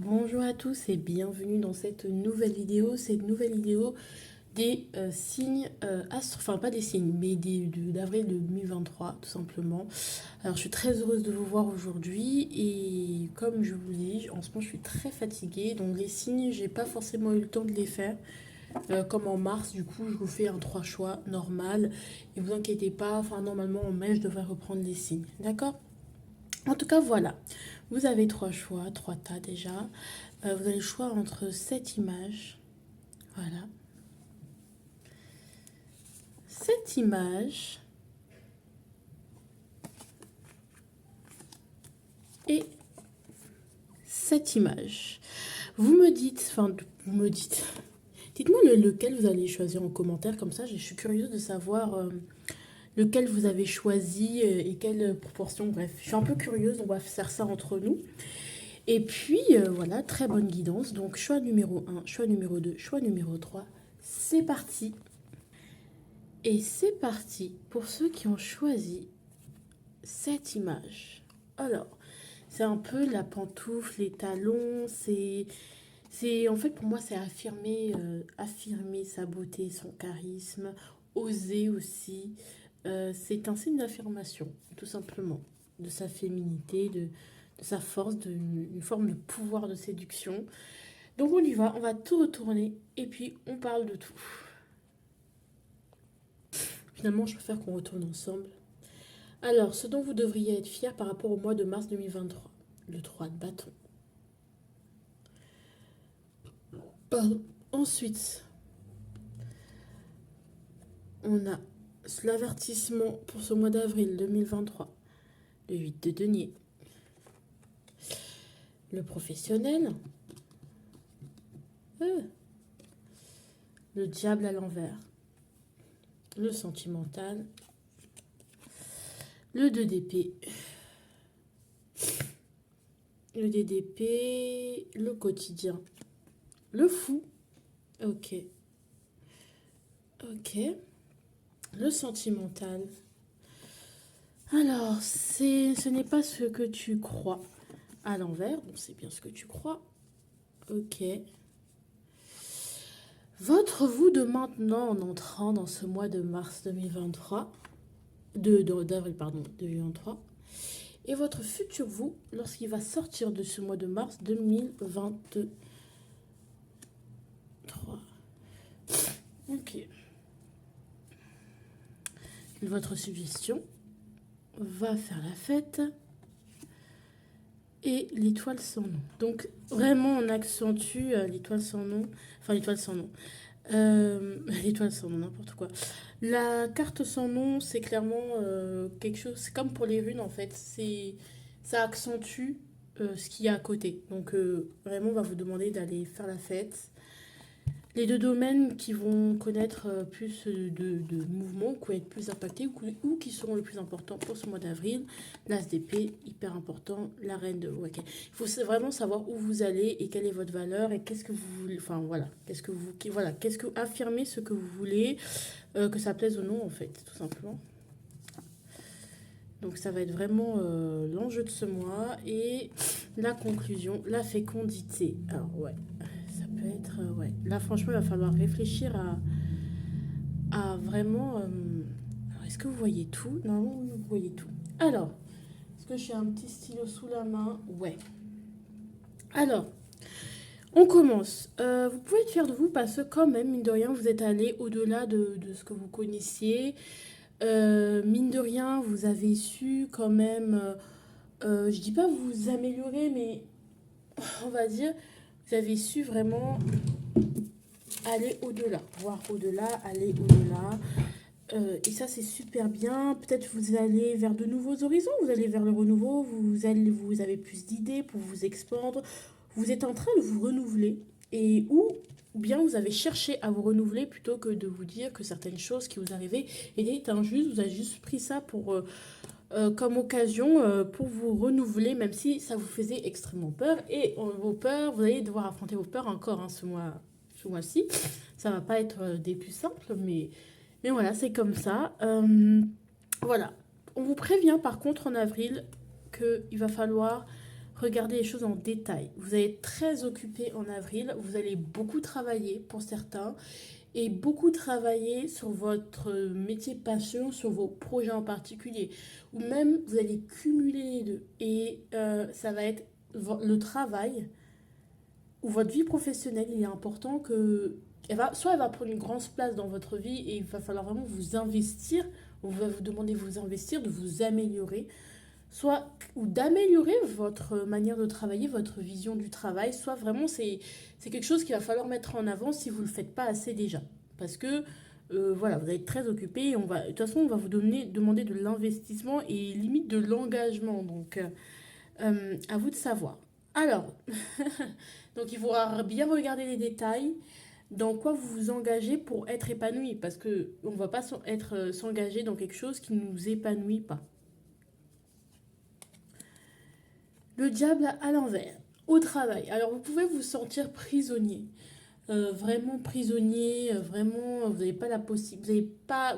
Bonjour à tous et bienvenue dans cette nouvelle vidéo. Cette nouvelle vidéo des signes enfin pas des signes, mais d'avril 2023 tout simplement. Alors je suis très heureuse de vous voir aujourd'hui et comme je vous dis, en ce moment je suis très fatiguée. Donc les signes, j'ai pas forcément eu le temps de les faire. Comme en mars, du coup je vous fais un 3 choix normal. Et vous inquiétez pas, enfin normalement en mai je devrais reprendre les signes. D'accord? En tout cas, voilà. Vous avez trois choix, trois tas déjà. Vous avez le choix entre cette image. Voilà. Cette image et cette image. Vous me dites, enfin, vous me dites. Dites-moi lequel vous allez choisir en commentaire, comme ça je suis curieuse de savoir lequel vous avez choisi et quelle proportion. Bref, je suis un peu curieuse, on va faire ça entre nous. Et puis, voilà, très bonne guidance. Donc, choix numéro un, choix numéro 2, choix numéro 3. C'est parti. Et c'est parti pour ceux qui ont choisi cette image. Alors, c'est un peu la pantoufle, les talons, en fait pour moi c'est affirmer sa beauté, son charisme, oser aussi. C'est un signe d'affirmation, tout simplement, de sa féminité, de sa force, une forme de pouvoir de séduction. Donc on va tout retourner et puis on parle de tout. Finalement, je préfère qu'on retourne ensemble. Alors, ce dont vous devriez être fier par rapport au mois de mars 2023. Le 3 de bâton. Pardon. Ensuite, on a l'avertissement pour ce mois d'avril 2023. Le 8 de denier. Le professionnel. Euh, le diable à l'envers. Le sentimental. Le 2 d'épée. Le DDP. Le quotidien. Le fou. Ok. Ok. Le sentimental. Alors, ce n'est pas ce que tu crois. À l'envers, bon, c'est bien ce que tu crois. Ok. Votre vous de maintenant en entrant dans ce mois de mars 2023, d'avril, pardon, 2023, et votre futur vous lorsqu'il va sortir de ce mois de mars 2023. Ok. Votre suggestion va faire la fête et l'étoile sans nom. Donc vraiment on accentue l'étoile sans nom, enfin l'étoile sans nom. L'étoile sans nom, n'importe quoi. La carte sans nom, c'est clairement quelque chose, c'est comme pour les runes en fait, ça accentue ce qu'il y a à côté. Donc vraiment on va vous demander d'aller faire la fête. Les deux domaines qui vont connaître plus de mouvements, qui vont être plus impactés ou qui seront les plus importants pour ce mois d'avril. L'As d'épée, hyper important. La reine de Wack. Il faut vraiment savoir où vous allez et quelle est votre valeur et qu'est-ce que vous voulez. Enfin voilà, qu'est-ce que affirmer ce que vous voulez, que ça plaise ou non en fait, tout simplement. Donc ça va être vraiment l'enjeu de ce mois et la conclusion, la fécondité. Alors ouais, ça peut être ouais. Là franchement, il va falloir réfléchir à vraiment. Alors est-ce que vous voyez tout? Normalement, vous voyez tout. Alors, est-ce que j'ai un petit stylo sous la main? Ouais. Alors, on commence. Vous pouvez être fier de vous parce que quand même, mine de rien, vous êtes allé au-delà de ce que vous connaissiez. Mine de rien, vous avez su quand même, je dis pas vous améliorer, mais on va dire, vous avez su vraiment aller au-delà, voir au-delà, aller au-delà. Et ça, c'est super bien. Peut-être vous allez vers de nouveaux horizons, vous allez vers le renouveau, vous avez plus d'idées pour vous expandre. Vous êtes en train de vous renouveler. Et ou bien vous avez cherché à vous renouveler plutôt que de vous dire que certaines choses qui vous arrivaient étaient injustes. Vous avez juste pris ça comme occasion pour vous renouveler, même si ça vous faisait extrêmement peur. Et vos peurs, vous allez devoir affronter vos peurs encore hein, ce mois-ci. Ça va pas être des plus simples, mais voilà, c'est comme ça. Voilà. On vous prévient par contre en avril qu'il va falloir regardez les choses en détail. Vous allez être très occupé en avril, vous allez beaucoup travailler pour certains et beaucoup travailler sur votre métier passion, sur vos projets en particulier. Ou même, vous allez cumuler les deux. Et ça va être le travail ou votre vie professionnelle. Il est important que... soit elle va prendre une grande place dans votre vie et il va falloir vraiment vous investir. On va vous demander de vous investir, de vous améliorer soit ou d'améliorer votre manière de travailler, votre vision du travail, soit vraiment c'est quelque chose qu'il va falloir mettre en avant si vous ne le faites pas assez déjà. Parce que voilà, vous allez être très occupé et de toute façon, on va vous demander de l'investissement et limite de l'engagement. Donc, à vous de savoir. Alors, donc il faudra bien regarder les détails, dans quoi vous vous engagez pour être épanoui. Parce que on ne va pas s'engager dans quelque chose qui ne nous épanouit pas. Le diable à l'envers, au travail. Alors vous pouvez vous sentir prisonnier, vraiment prisonnier, vraiment vous n'avez pas la possibilité,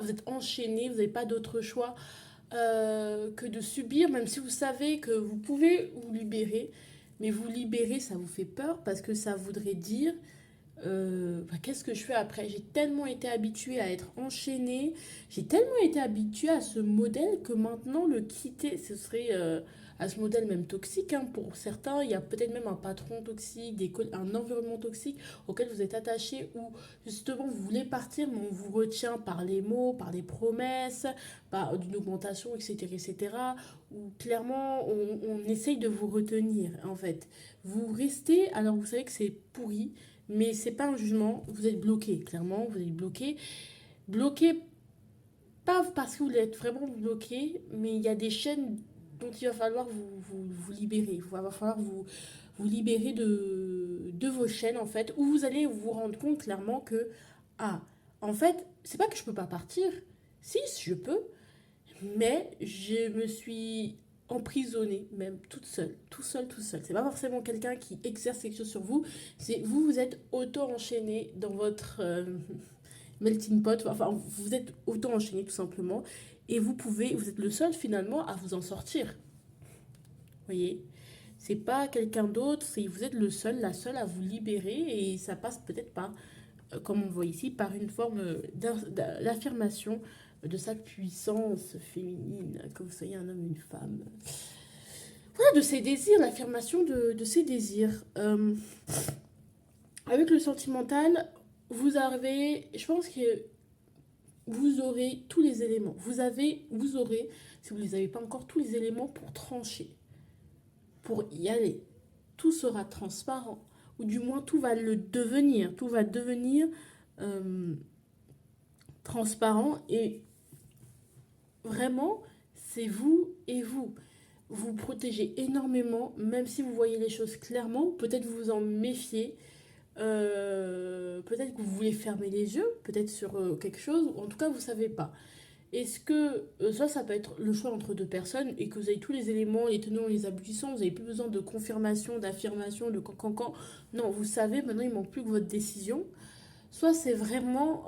vous êtes enchaîné, vous n'avez pas d'autre choix que de subir, même si vous savez que vous pouvez vous libérer. Mais vous libérer, ça vous fait peur parce que ça voudrait dire qu'est-ce que je fais après? J'ai tellement été habituée à être enchaînée, j'ai tellement été habituée à ce modèle que maintenant le quitter, ce serait à ce modèle même toxique. Hein. Pour certains, il y a peut-être même un patron toxique, un environnement toxique auquel vous êtes attaché ou justement vous voulez partir, mais on vous retient par les mots, par les promesses, par une augmentation, etc. etc. Ou clairement, on essaye de vous retenir en fait. Vous restez, alors vous savez que c'est pourri. Mais c'est pas un jugement, vous êtes bloqué, clairement, vous êtes bloqué. Bloqué, pas parce que vous êtes vraiment bloqué, mais il y a des chaînes dont il va falloir vous libérer. Il va falloir vous libérer de vos chaînes, en fait, où vous allez vous rendre compte clairement que, ah, en fait, c'est pas que je peux pas partir. Si, je peux, mais je me suis emprisonnée, même toute seule, tout seul, tout seul. C'est pas forcément quelqu'un qui exerce quelque chose sur vous, c'est vous, vous êtes auto-enchaîné dans votre melting pot, enfin, vous êtes auto-enchaîné tout simplement, et vous êtes le seul finalement à vous en sortir. Vous voyez? C'est pas quelqu'un d'autre, c'est vous êtes le seul, la seule à vous libérer, et ça passe peut-être pas, comme on voit ici, par une forme d'affirmation de sa puissance féminine, que vous soyez un homme ou une femme. Voilà, de ses désirs, l'affirmation de ses désirs. Avec le sentimental, vous avez, je pense que vous aurez tous les éléments. Vous aurez, si vous ne les avez pas encore, tous les éléments pour trancher, pour y aller. Tout sera transparent, ou du moins tout va le devenir. Tout va devenir transparent et vraiment, c'est vous et vous. Vous protégez énormément, même si vous voyez les choses clairement. Peut-être vous vous en méfiez. Peut-être que vous voulez fermer les yeux, peut-être sur quelque chose. Ou en tout cas, vous ne savez pas. Est-ce que ça peut être le choix entre deux personnes et que vous avez tous les éléments, les tenants, les aboutissants, vous n'avez plus besoin de confirmation, d'affirmation, de cancan. Non, vous savez, maintenant il ne manque plus que votre décision. Soit c'est vraiment,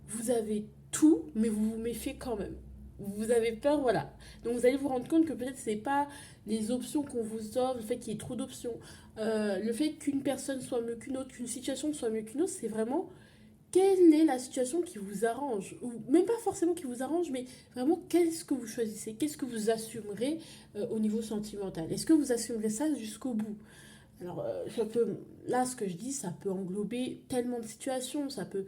vous avez tout, mais vous vous méfiez quand même. Vous avez peur, voilà. Donc vous allez vous rendre compte que peut-être c'est pas les options qu'on vous offre, le fait qu'il y ait trop d'options, le fait qu'une personne soit mieux qu'une autre, qu'une situation soit mieux qu'une autre, c'est vraiment quelle est la situation qui vous arrange, ou même pas forcément qui vous arrange, mais vraiment qu'est-ce que vous choisissez, qu'est-ce que vous assumerez au niveau sentimental. Est-ce que vous assumerez ça jusqu'au bout? Alors, là, ce que je dis, ça peut englober tellement de situations, ça peut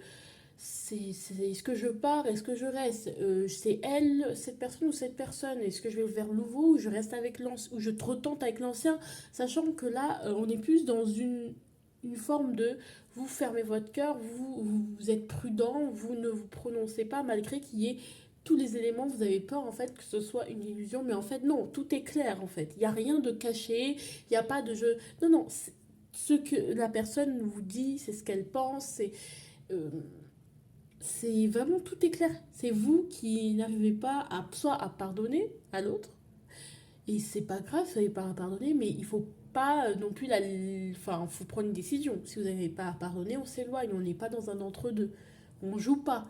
est-ce que je pars, est-ce que je reste, c'est elle, cette personne ou cette personne, est-ce que je vais vers le nouveau ou je reste avec l'ancien, ou je retente avec l'ancien, sachant que là, on est plus dans une forme de vous fermez votre cœur, vous êtes prudent, vous ne vous prononcez pas malgré qu'il y ait tous les éléments, vous avez peur en fait que ce soit une illusion, mais en fait non, tout est clair en fait, il n'y a rien de caché, il n'y a pas de jeu, non, non, ce que la personne vous dit, c'est ce qu'elle pense, euh, c'est vraiment tout est clair. C'est vous qui n'arrivez pas à soit à pardonner à l'autre. Et c'est pas grave, vous n'avez pas à pardonner, mais il faut pas non plus enfin, faut prendre une décision. Si vous n'avez pas à pardonner, on s'éloigne. On n'est pas dans un entre-deux. On joue pas.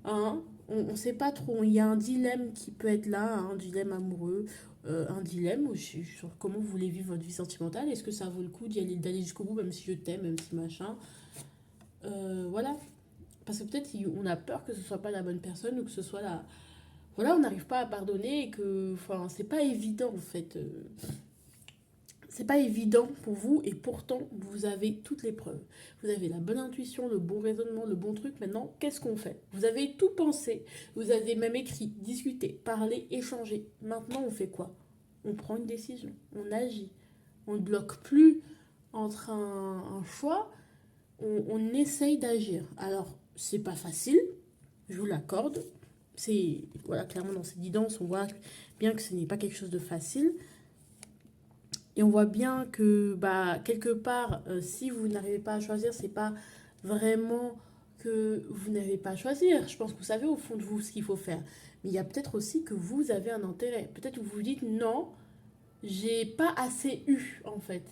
Hein? On ne sait pas trop. Il y a un dilemme qui peut être là, hein, un dilemme amoureux. un dilemme sur comment vous voulez vivre votre vie sentimentale. Est-ce que ça vaut le coup d'aller jusqu'au bout, même si je t'aime, même si machin. Voilà. Parce que peut-être on a peur que ce soit pas la bonne personne ou que ce soit la... Voilà, on n'arrive pas à pardonner et que... Enfin, c'est pas évident en fait. C'est pas évident pour vous et pourtant vous avez toutes les preuves. Vous avez la bonne intuition, le bon raisonnement, le bon truc. Maintenant, qu'est-ce qu'on fait? Vous avez tout pensé, vous avez même écrit, discuté, parlé, échangé. Maintenant, on fait quoi? On prend une décision, on agit. On ne bloque plus entre un choix, on essaye d'agir. Alors, c'est pas facile, je vous l'accorde. C'est, voilà, clairement dans cette guidance, on voit bien que ce n'est pas quelque chose de facile. Et on voit bien que, bah, quelque part, si vous n'arrivez pas à choisir, c'est pas vraiment que vous n'avez pas à choisir. Je pense que vous savez au fond de vous ce qu'il faut faire. Mais il y a peut-être aussi que vous avez un intérêt. Peut-être que vous vous dites non, j'ai pas assez eu en fait.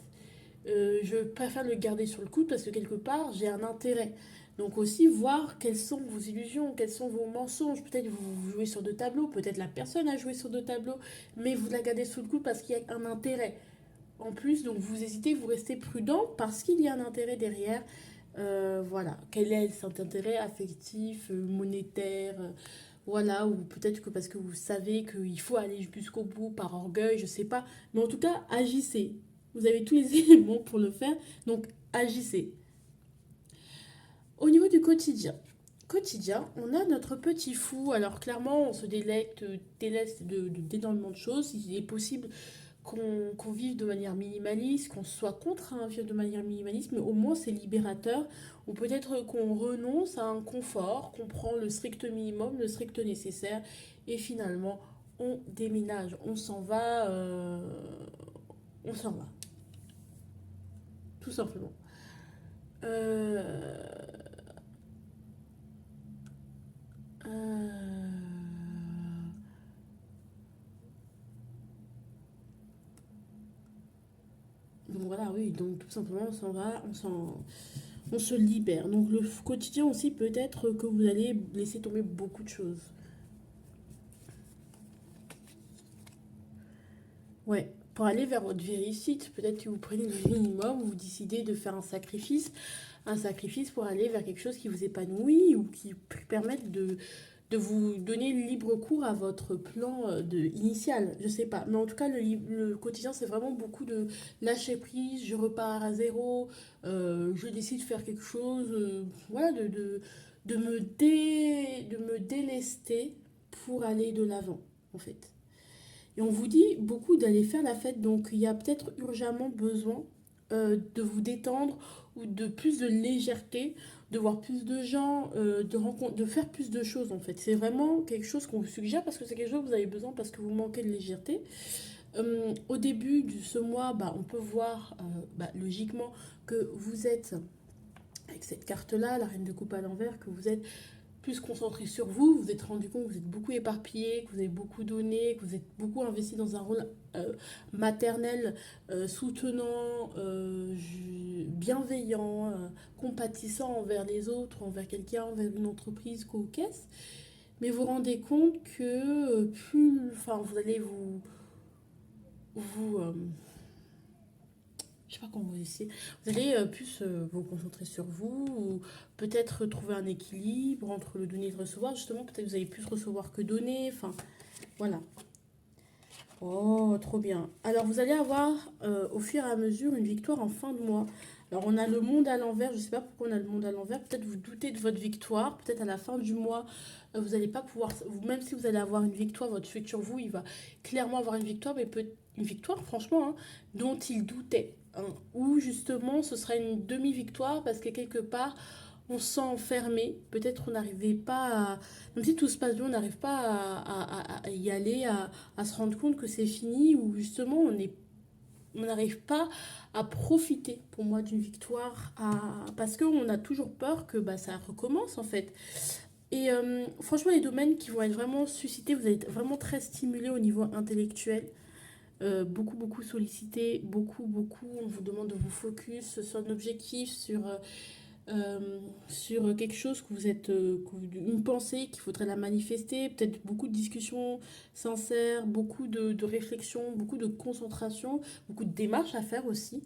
Je préfère le garder sur le coude parce que quelque part j'ai un intérêt. Donc aussi voir quelles sont vos illusions, quels sont vos mensonges. Peut-être vous jouez sur deux tableaux, peut-être la personne a joué sur deux tableaux, mais vous la gardez sous le coude parce qu'il y a un intérêt. En plus, donc vous hésitez, vous restez prudent parce qu'il y a un intérêt derrière. Voilà, quel est cet intérêt affectif, monétaire, voilà, ou peut-être que parce que vous savez qu'il faut aller jusqu'au bout par orgueil, je sais pas. Mais en tout cas, agissez. Vous avez tous les éléments pour le faire, donc agissez. Au niveau du quotidien, on a notre petit fou. Alors clairement, on se délaisse d'énormément de choses. Il est possible qu'on vive de manière minimaliste, qu'on soit contraint à vivre de manière minimaliste, mais au moins c'est libérateur. Ou peut-être qu'on renonce à un confort, qu'on prend le strict minimum, le strict nécessaire, et finalement on déménage, on s'en va, tout simplement. Euh, euh, donc voilà, oui, donc tout simplement on s'en va, on se libère. Donc le quotidien aussi peut être que vous allez laisser tomber beaucoup de choses. Ouais, pour aller vers votre réussite, peut-être que vous prenez le minimum, vous décidez de faire un sacrifice pour aller vers quelque chose qui vous épanouit ou qui permette de vous donner libre cours à votre plan initial. Je sais pas, mais en tout cas, le quotidien, c'est vraiment beaucoup de lâcher prise, je repars à zéro, je décide de faire quelque chose, voilà, de me délester pour aller de l'avant, en fait. Et on vous dit beaucoup d'aller faire la fête, donc il y a peut-être urgemment besoin de vous détendre ou de plus de légèreté, de voir plus de gens, de faire plus de choses en fait. C'est vraiment quelque chose qu'on vous suggère parce que c'est quelque chose que vous avez besoin parce que vous manquez de légèreté. Au début de ce mois, bah, on peut voir logiquement que vous êtes, avec cette carte-là, la reine de coupe à l'envers, que vous êtes plus concentré sur vous, vous vous êtes rendu compte que vous êtes beaucoup éparpillé, que vous avez beaucoup donné, que vous êtes beaucoup investi dans un rôle maternel, soutenant, bienveillant, compatissant envers les autres, envers quelqu'un, envers une entreprise, co-caisse. Mais vous vous rendez compte que enfin, vous allez vous je sais pas comment vous essayer. Vous allez plus vous concentrer sur vous, ou peut-être trouver un équilibre entre le donner et le recevoir. Justement, peut-être que vous allez plus recevoir que donner. Enfin, voilà. Oh, trop bien. Alors, vous allez avoir au fur et à mesure une victoire en fin de mois. Alors, on a le monde à l'envers. Je ne sais pas pourquoi on a le monde à l'envers. Peut-être vous doutez de votre victoire. Peut-être à la fin du mois, vous n'allez pas pouvoir. Même si vous allez avoir une victoire, votre futur vous, il va clairement avoir une victoire, mais une victoire, franchement, hein, dont il doutait. Hein. Ou justement, ce sera une demi-victoire parce que quelque part, on se sent enfermé. Peut-être on n'arrivait pas à. Même si tout se passe bien, on n'arrive pas à y aller, à se rendre compte que c'est fini, ou justement on n'arrive pas à profiter pour moi d'une victoire parce qu'on a toujours peur que bah, ça recommence en fait. Et franchement, les domaines qui vont être vraiment suscités, vous allez être vraiment très stimulé au niveau intellectuel. Beaucoup sollicité, beaucoup, on vous demande de vous focus sur un objectif, sur sur quelque chose que vous êtes, une pensée qu'il faudrait la manifester, peut-être beaucoup de discussions sincères, beaucoup de réflexions, beaucoup de concentration, beaucoup de démarches à faire aussi,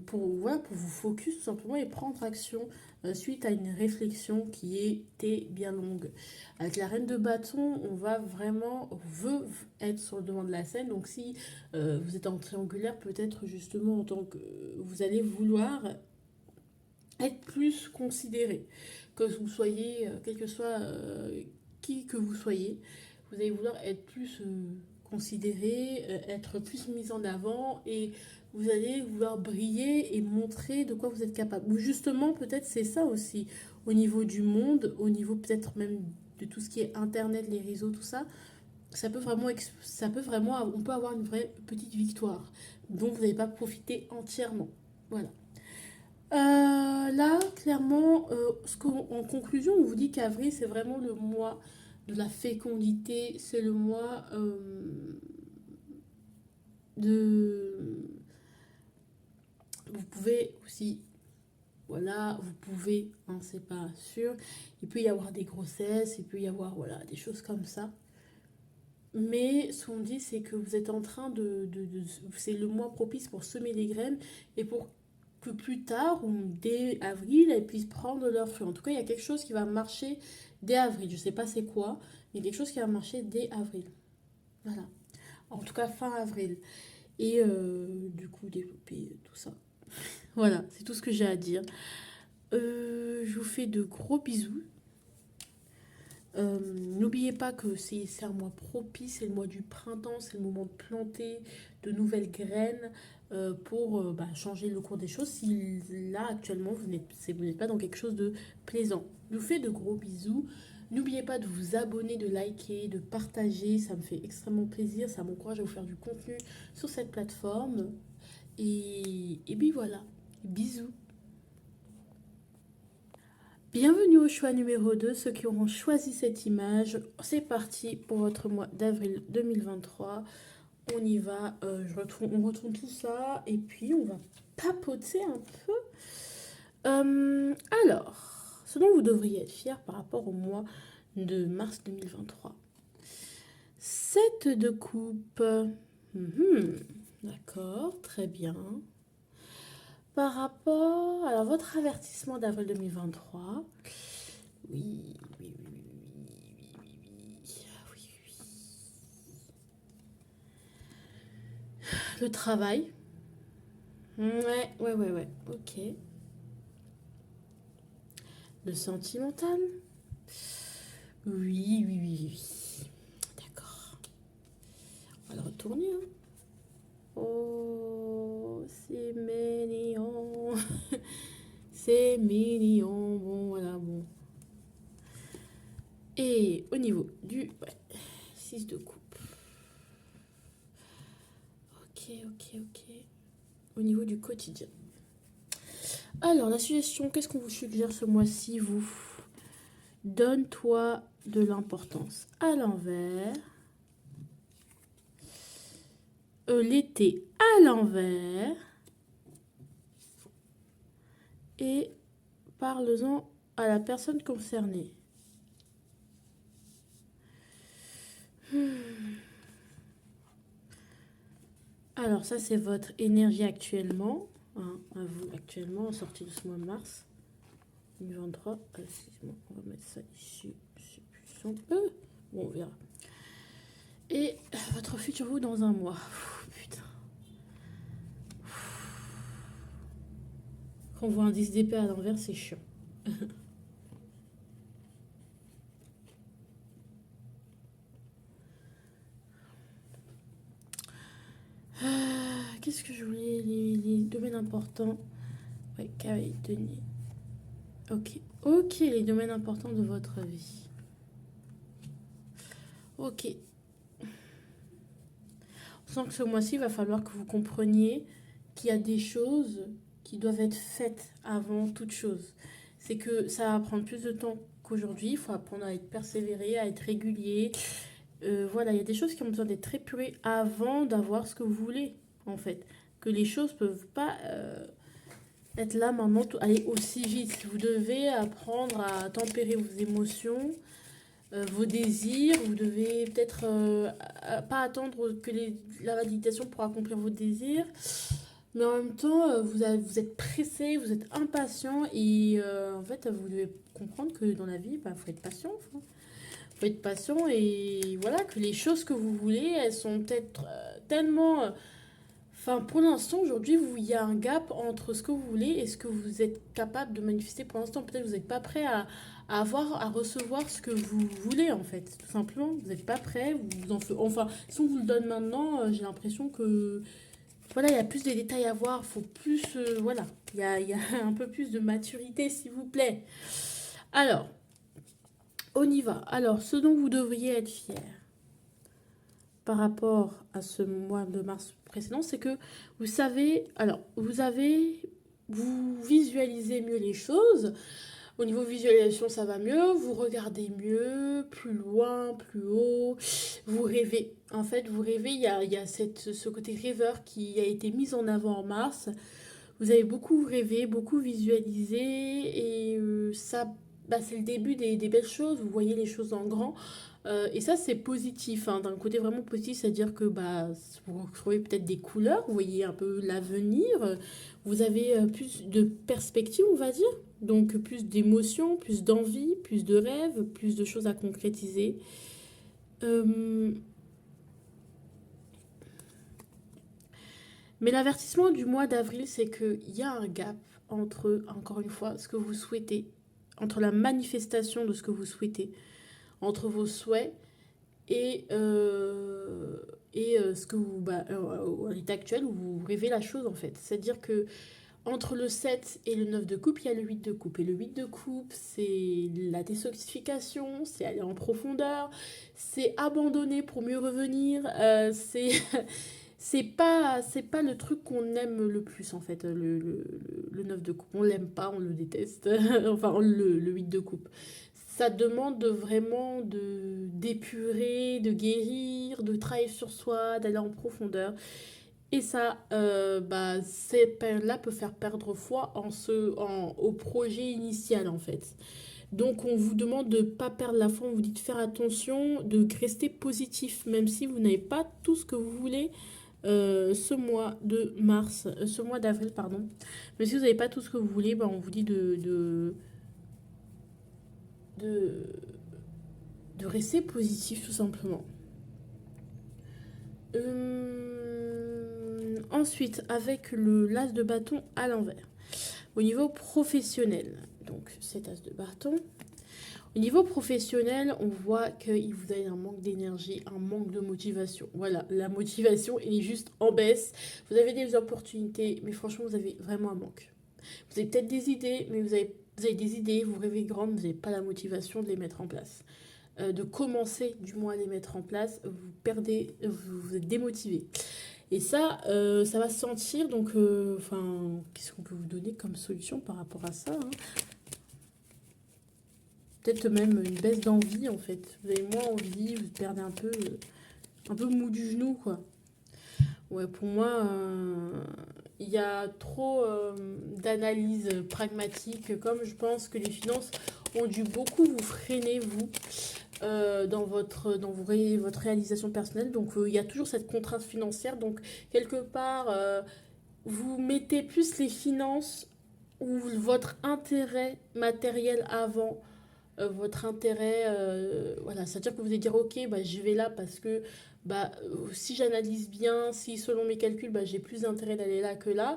pour, voilà, pour vous focus tout simplement et prendre action suite à une réflexion qui était bien longue. Avec la reine de bâton, on va vraiment, on veut être sur le devant de la scène, donc si vous êtes en triangulaire, peut-être justement en tant que vous allez vouloir être plus considéré. Que vous soyez, quel que soit qui que vous soyez, vous allez vouloir être plus considéré, être plus mis en avant et vous allez vouloir briller et montrer de quoi vous êtes capable. Ou justement, peut-être c'est ça aussi, au niveau du monde, au niveau peut-être même de tout ce qui est internet, les réseaux, tout ça, ça peut vraiment, on peut avoir une vraie petite victoire dont vous n'avez pas profité entièrement. Voilà. Là, clairement, en conclusion, on vous dit qu'avril, c'est vraiment le mois de la fécondité, c'est le mois de... Vous pouvez aussi, voilà, vous pouvez, hein, c'est pas sûr, il peut y avoir des grossesses, il peut y avoir, voilà, des choses comme ça. Mais ce qu'on dit, c'est que vous êtes en train c'est le mois propice pour semer les graines et pour que plus tard, ou dès avril, elles puissent prendre leurs fruits. En tout cas, il y a quelque chose qui va marcher dès avril. Je ne sais pas c'est quoi, mais il y a quelque chose qui va marcher dès avril. Voilà. En tout cas, fin avril. Et du coup, développer tout ça. Voilà, c'est tout ce que j'ai à dire. Je vous fais de gros bisous. N'oubliez pas que c'est un mois propice, c'est le mois du printemps, c'est le moment de planter de nouvelles graines pour changer le cours des choses. Si là, actuellement, vous n'êtes pas dans quelque chose de plaisant. Je vous fais de gros bisous. N'oubliez pas de vous abonner, de liker, de partager. Ça me fait extrêmement plaisir. Ça m'encourage à vous faire du contenu sur cette plateforme. Et puis voilà. Bisous. Bienvenue au choix numéro 2, ceux qui auront choisi cette image. C'est parti pour votre mois d'avril 2023. On y va, on retourne tout ça et puis on va papoter un peu. Alors, ce dont vous devriez être fier par rapport au mois de mars 2023. 7 de coupe. D'accord, très bien. Par rapport à votre avertissement d'avril 2023, oui, oui, oui, oui, oui, oui, oui, oui. Le travail. Ouais, ok. Le sentimental. Oui, oui, oui, oui. D'accord. On va le retourner, hein. Oh, c'est mignon. C'est mignon. Bon, voilà, bon. Et au niveau du 6 de coupe. Ok. Au niveau du quotidien. Alors, la suggestion, qu'est-ce qu'on vous suggère ce mois-ci, vous? Donne-toi de l'importance à l'envers. L'été à l'envers. Et parle-en à la personne concernée. Alors, ça, c'est votre énergie actuellement. Hein, à vous, actuellement, en sortie de ce mois de mars 2023. Excusez-moi, on va mettre ça ici. C'est plus simple. Bon, on verra. Et votre futur vous dans un mois. Putain. Quand on voit un 10 d'épée à l'envers, c'est chiant. Qu'est-ce que je voulais, les domaines importants. Ouais, Kawhi, Denis. Ok, les domaines importants de votre vie. Ok. On sent que ce mois-ci, il va falloir que vous compreniez qu'il y a des choses qui doivent être faites avant toute chose. C'est que ça va prendre plus de temps qu'aujourd'hui. Il faut apprendre à être persévéré, à être régulier. Voilà, il y a des choses qui ont besoin d'être épurées avant d'avoir ce que vous voulez, en fait. Que les choses peuvent pas être là maintenant, aller aussi vite. Vous devez apprendre à tempérer vos émotions, vos désirs. Vous devez peut-être pas attendre que la validation pour accomplir vos désirs. Mais en même temps, vous êtes pressé, vous êtes impatient et en fait, vous devez comprendre que dans la vie, il faut être patient. Faut être patient et voilà, que les choses que vous voulez, elles sont peut-être tellement... Enfin, pour l'instant, aujourd'hui, il y a un gap entre ce que vous voulez et ce que vous êtes capable de manifester pour l'instant. Peut-être que vous n'êtes pas prêt à recevoir ce que vous voulez, en fait. Tout simplement, vous n'êtes pas prêt. Enfin, si on vous le donne maintenant, j'ai l'impression que... Voilà, il y a plus de détails à voir. Faut plus... voilà, il y a un peu plus de maturité, s'il vous plaît. Alors, on y va. Alors, ce dont vous devriez être fier par rapport à ce mois de mars précédent, c'est que vous savez, alors vous visualisez mieux les choses. Au niveau visualisation, ça va mieux. Vous regardez mieux, plus loin, plus haut. Vous rêvez. En fait, vous rêvez. Il y a ce côté rêveur qui a été mis en avant en mars. Vous avez beaucoup rêvé, beaucoup visualisé. Et ça, c'est le début des belles choses. Vous voyez les choses en grand. Et ça, c'est positif, hein, d'un côté vraiment positif, c'est-à-dire que vous retrouvez peut-être des couleurs, vous voyez un peu l'avenir, vous avez plus de perspectives, on va dire, donc plus d'émotions, plus d'envie, plus de rêves, plus de choses à concrétiser. Euh, Mais l'avertissement du mois d'avril, c'est qu'il y a un gap entre, encore une fois, ce que vous souhaitez, entre la manifestation de ce que vous souhaitez, entre vos souhaits et ce que vous à l'état actuel où vous rêvez la chose en fait. C'est-à-dire que entre le 7 et le 9 de coupe, il y a le 8 de coupe. Et le 8 de coupe, c'est la détoxification, c'est aller en profondeur, c'est abandonner pour mieux revenir, c'est pas le truc qu'on aime le plus en fait, le 9 de coupe. On l'aime pas, on le déteste. Enfin, le 8 de coupe. Ça demande vraiment d'épurer, de guérir, de travailler sur soi, d'aller en profondeur. Et ça, cette période-là peut faire perdre foi au projet initial en fait. Donc on vous demande de ne pas perdre la foi, on vous dit de faire attention, de rester positif, même si vous n'avez pas tout ce que vous voulez ce mois d'avril, pardon. Mais si vous n'avez pas tout ce que vous voulez, on vous dit de, de rester positif tout simplement. Ensuite, avec le l'as de bâton à l'envers. Au niveau professionnel, donc cet as de bâton. Au niveau professionnel, on voit qu'il vous a un manque d'énergie, un manque de motivation. Voilà, la motivation elle est juste en baisse. Vous avez des opportunités, mais franchement, vous avez vraiment un manque. Vous avez peut-être des idées, mais vous avez des idées, vous rêvez grand, mais vous n'avez pas la motivation de les mettre en place. De commencer du moins à les mettre en place, vous perdez, vous êtes démotivé. Et ça, ça va se sentir, donc, qu'est-ce qu'on peut vous donner comme solution par rapport à ça, hein? Peut-être même une baisse d'envie, en fait. Vous avez moins envie, vous perdez un peu mou du genou, quoi. Ouais, pour moi, il y a trop d'analyses pragmatiques, comme je pense que les finances ont dû beaucoup vous freiner, vous, votre réalisation personnelle. Donc, il y a toujours cette contrainte financière. Donc, quelque part, vous mettez plus les finances ou votre intérêt matériel avant votre intérêt. Voilà, c'est-à-dire que vous allez dire, ok, je vais là parce que si j'analyse bien, si selon mes calculs, j'ai plus d'intérêt d'aller là que là.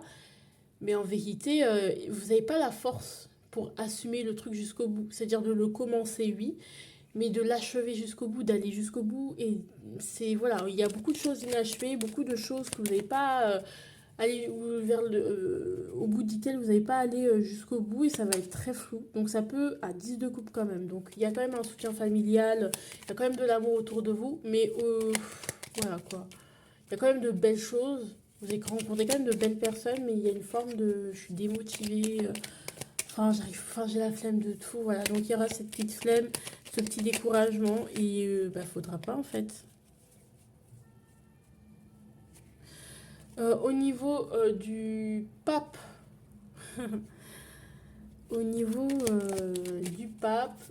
Mais en vérité, vous n'avez pas la force pour assumer le truc jusqu'au bout. C'est-à-dire de le commencer, oui, mais de l'achever jusqu'au bout, d'aller jusqu'au bout. Et voilà, il y a beaucoup de choses inachevées, beaucoup de choses que vous n'avez pas aller au bout duquel vous n'allez pas aller jusqu'au bout et ça va être très flou. Donc ça peut à 10 de coupe quand même. Donc il y a quand même un soutien familial, il y a quand même de l'amour autour de vous, mais voilà quoi. Il y a quand même de belles choses. Vous avez rencontré quand même de belles personnes, mais il y a une forme de je suis démotivée. J'ai la flemme de tout. Voilà, donc il y aura cette petite flemme, ce petit découragement et faudra pas en fait. Au niveau du pape, Au niveau du pape,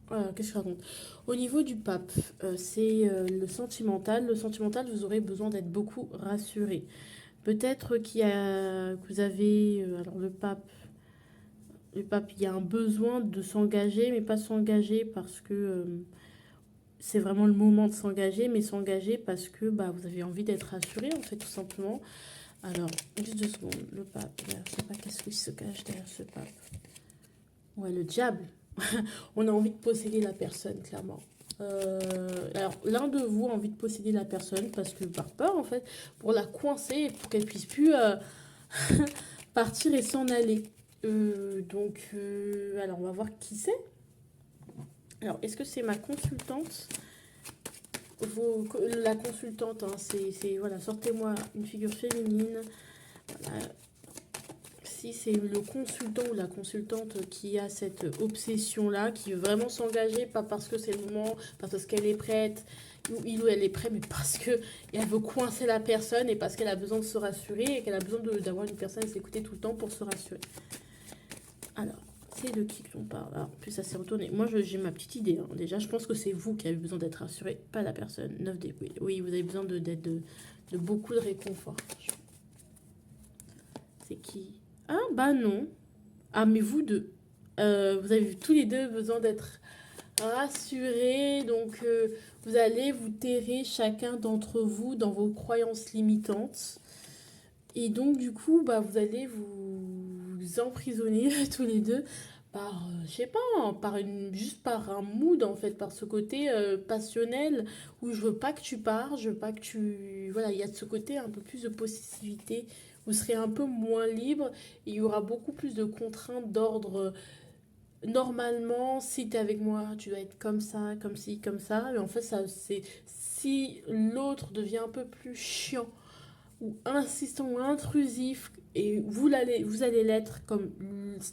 qu'est-ce que je raconte? Au niveau du pape, c'est le sentimental. Le sentimental, vous aurez besoin d'être beaucoup rassuré. Peut-être que vous avez, alors le pape, il y a un besoin de s'engager, mais pas s'engager parce que c'est vraiment le moment de s'engager, mais s'engager parce que bah, vous avez envie d'être rassuré, en fait, tout simplement. Alors, juste 2 secondes, le pape, je sais pas qu'est-ce qui se cache derrière ce pape. Ouais, le diable. On a envie de posséder la personne, clairement. Alors, l'un de vous a envie de posséder la personne parce que par peur, en fait, pour la coincer, pour qu'elle puisse plus partir et s'en aller. Alors, on va voir qui c'est. Alors, est-ce que c'est ma consultante? La consultante, hein, voilà, sortez-moi une figure féminine. Voilà. Si c'est le consultant ou la consultante qui a cette obsession-là, qui veut vraiment s'engager, pas parce que c'est le moment, pas parce qu'elle est prête, ou il ou elle est prêt, mais parce qu'elle veut coincer la personne et parce qu'elle a besoin de se rassurer et qu'elle a besoin d'avoir une personne à s'écouter tout le temps pour se rassurer. Alors, c'est de qui que l'on parle? Alors, plus ça s'est retourné. Moi, j'ai ma petite idée. Hein. Déjà, je pense que c'est vous qui avez besoin d'être rassuré, pas la personne. 9D, oui. Oui, vous avez besoin de beaucoup de réconfort. C'est qui? Ah, bah non. Ah, mais vous deux. Vous avez tous les deux besoin d'être rassurés. Donc, vous allez vous terrer chacun d'entre vous dans vos croyances limitantes. Et donc, du coup, bah, vous allez vous emprisonner tous les deux par, je sais pas, hein, juste par un mood, en fait, par ce côté passionnel où je veux pas que tu pars, je veux pas que tu... Voilà, il y a de ce côté un peu plus de possessivité. Vous serez un peu moins libre et il y aura beaucoup plus de contraintes d'ordre. Normalement, si tu es avec moi, tu dois être comme ça, comme ci, comme ça. Mais en fait, ça, c'est si l'autre devient un peu plus chiant ou insistant ou intrusif et vous allez l'être comme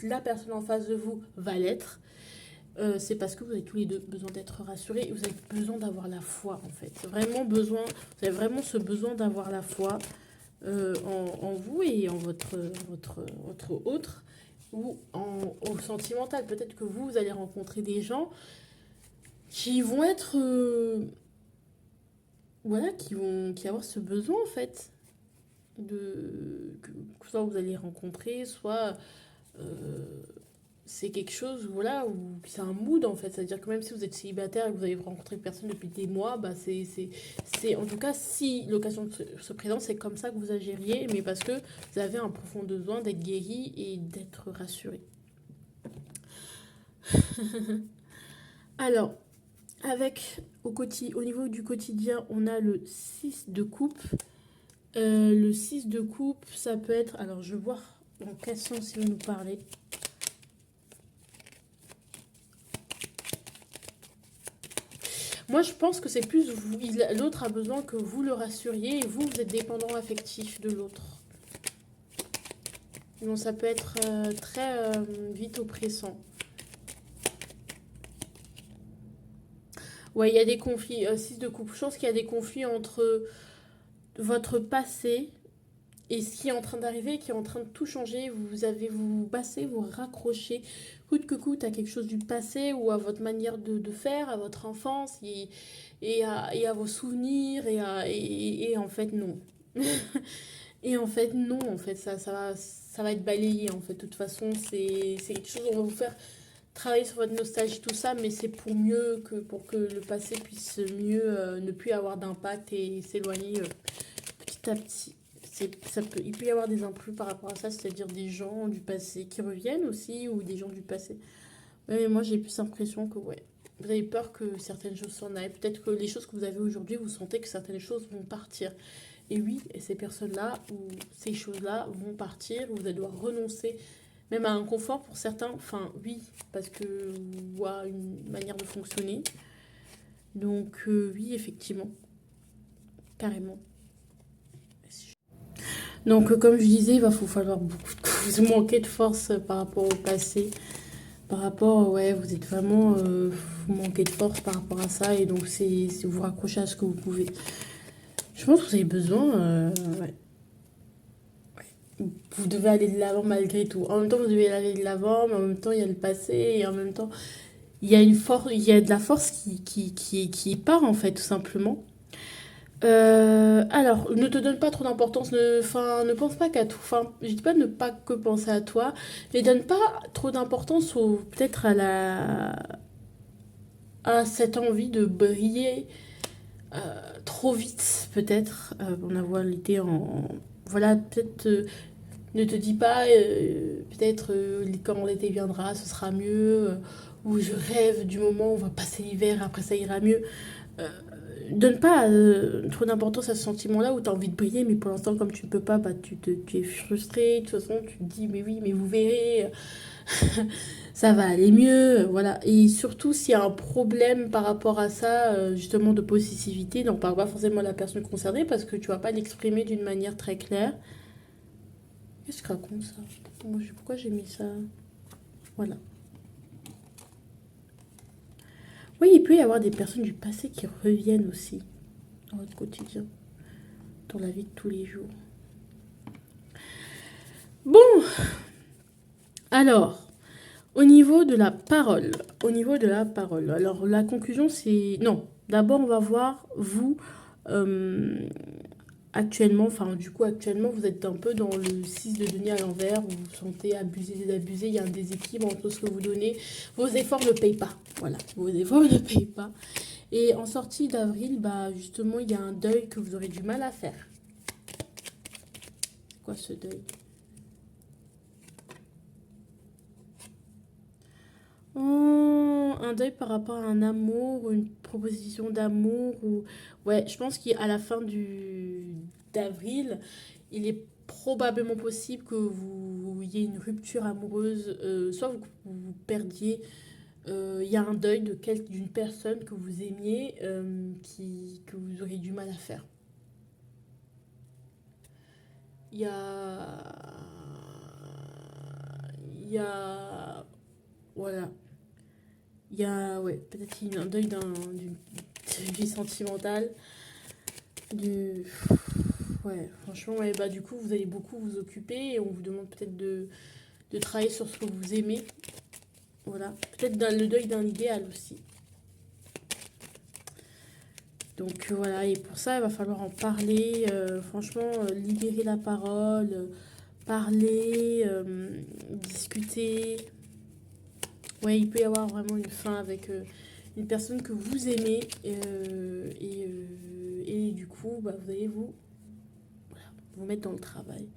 la personne en face de vous va l'être, c'est parce que vous avez tous les deux besoin d'être rassurés et vous avez besoin d'avoir la foi en fait. Vraiment besoin, vous avez vraiment ce besoin d'avoir la foi en vous et en votre autre ou au sentimental. Peut-être que vous allez rencontrer des gens qui vont être voilà, qui avoir ce besoin en fait que soit vous allez rencontrer, soit euh, c'est quelque chose voilà, où c'est un mood en fait. C'est-à-dire que même si vous êtes célibataire et que vous avez rencontré personne depuis des mois, bah en tout cas, si l'occasion se présente, c'est comme ça que vous agiriez, mais parce que vous avez un profond besoin d'être guéri et d'être rassuré. Alors, au niveau du quotidien, on a le 6 de coupe. Le 6 de coupe, ça peut être... Alors, je vais voir dans quel sens il va nous parler. Moi, je pense que c'est plus l'autre a besoin que vous le rassuriez et vous êtes dépendant affectif de l'autre. Donc, ça peut être très vite oppressant. Ouais, il y a des conflits. 6 de coupe, je pense qu'il y a des conflits entre votre passé et ce qui est en train d'arriver, qui est en train de tout changer. Vous passez, vous raccrochez coûte que coûte à quelque chose du passé ou à votre manière de faire, à votre enfance et à vos souvenirs et en fait non. Et en fait non, en fait ça va être balayé en fait. De toute façon, c'est quelque chose, on va vous faire travailler sur votre nostalgie, tout ça, mais c'est pour que le passé puisse mieux ne plus avoir d'impact et s'éloigner petit à petit. Il peut y avoir des influx par rapport à ça, c'est-à-dire des gens du passé qui reviennent aussi, ou des gens du passé. Mais moi, j'ai plus l'impression que, ouais, vous avez peur que certaines choses s'en aillent. Peut-être que les choses que vous avez aujourd'hui, vous sentez que certaines choses vont partir. Et oui, et ces personnes-là, ou ces choses-là vont partir, ou vous allez devoir renoncer, même à un confort pour certains. Enfin, oui, parce que, voilà, une manière de fonctionner. Donc, oui, effectivement, carrément. Donc, comme je disais, il va vous falloir beaucoup vous manquez de force par rapport au passé. Par rapport, ouais, vous êtes vraiment, vous manquez de force par rapport à ça. Et donc, c'est vous raccrocher à ce que vous pouvez. Je pense que vous avez besoin, ouais. Vous devez aller de l'avant malgré tout. En même temps, vous devez aller de l'avant, mais en même temps, il y a le passé, et en même temps, il y a une force, il y a de la force qui part, en fait, tout simplement. Alors, ne te donne pas trop d'importance, enfin, ne pense pas qu'à tout. Enfin, je dis pas de ne pas que penser à toi, mais donne pas trop d'importance peut-être à cette envie de briller trop vite, peut-être. On a voit l'idée voilà, peut-être ne te dis pas, peut-être quand l'été viendra, ce sera mieux, ou je rêve du moment où on va passer l'hiver, après ça ira mieux. Euh, Donne pas trop d'importance à ce sentiment-là où tu as envie de briller, mais pour l'instant, comme tu ne peux pas, bah, tu es frustré. De toute façon, tu te dis, mais oui, mais vous verrez, ça va aller mieux. Voilà. Et surtout, s'il y a un problème par rapport à ça, justement, de possessivité, n'en parle pas forcément à la personne concernée parce que tu vas pas l'exprimer d'une manière très claire. Qu'est-ce que je raconte ça? Pourquoi j'ai mis ça? Voilà. Oui, il peut y avoir des personnes du passé qui reviennent aussi dans votre quotidien, dans la vie de tous les jours. Bon, alors, au niveau de la parole, alors la conclusion c'est... Non, d'abord on va voir, vous, euh, actuellement, enfin du coup actuellement vous êtes un peu dans le 6 de denier à l'envers, vous vous sentez abusé, désabusé, il y a un déséquilibre entre ce que vous donnez, vos efforts ne payent pas, voilà, vos efforts ne payent pas. Et en sortie d'avril, bah justement il y a un deuil que vous aurez du mal à faire. C'est quoi ce deuil? Oh, un deuil par rapport à un amour ou une proposition d'amour ou ouais, je pense qu'à la fin du d'avril, il est probablement possible que vous ayez une rupture amoureuse, soit vous perdiez, il y a un deuil d'une personne que vous aimiez, que vous aurez du mal à faire. Il y a, il y a, voilà, il y a ouais, peut-être un deuil d'une vie sentimentale. Du... Ouais, franchement, ouais, bah, du coup, vous allez beaucoup vous occuper et on vous demande peut-être de travailler sur ce que vous aimez. Voilà. Peut-être le deuil d'un idéal aussi. Donc voilà, et pour ça, il va falloir en parler. Franchement, libérer la parole, parler, discuter. Ouais, il peut y avoir vraiment une fin avec une personne que vous aimez. Et du coup, bah, vous allez vous mettre dans le travail.